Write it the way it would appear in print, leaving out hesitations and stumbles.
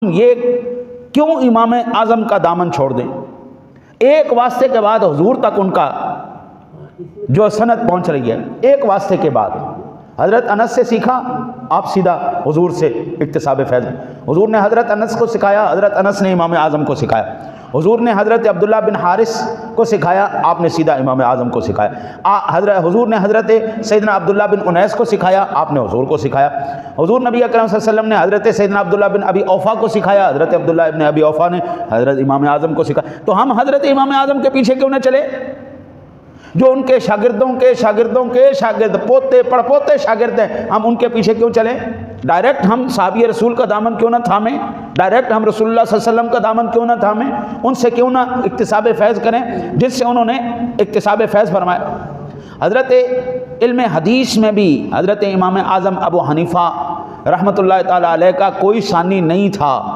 ये क्यों इमाम आज़म का दामन छोड़ दें। एक वास्ते के बाद हुजूर तक उनका जो सनद पहुंच रही है, एक वास्ते के बाद हज़रत अनस से सीखा, आप सीधा हुजूर से इक्तिसाब फैज़। हुजूर ने हज़रत अनस को सिखाया, हज़रत अनस ने इमाम आज़म को सिखाया। हुजूर ने हज़रत अब्दुल्ला बिन हारिस को सिखाया, आपने सीधा इमाम आज़म को सिखाया। हुजूर ने हज़रत सैयदना अब्दुल्ला बिन उनैस को सिखाया, आपने हुजूर को सिखाया। हुजूर नबी अकरम सल्लल्लाहु अलैहि वसल्लम ने हज़रत सैयदना अब्दुल्ला बिन अबी औफ़ा को सिखाया, हज़रत अब्दुल्ला इब्न अबी औफ़ा ने हज़रत इमाम आज़म को सिखाया। तो हम हज़रत इमाम आज़म के पीछे क्यों न चले, जो उनके शागिर्दों के शागिर्द, पोते पड़पोते शागिर्द हैं, हम उनके पीछे क्यों चले। डायरेक्ट हम साहबी रसूल का दामन क्यों ना थामें, डायरेक्ट हम रसूलुल्लाह सल्लल्लाहु अलैहि वसल्लम का दामन क्यों ना थामें, उनसे क्यों ना इक्तिसाब फैज़ करें जिससे उन्होंने इक्तिसाब फैज़ फरमाया। हज़रत इल्म हदीस में भी हज़रत इमाम आज़म अबू हनीफ़ा रहमतुल्लाह ताला अलैह का कोई सानी नहीं था।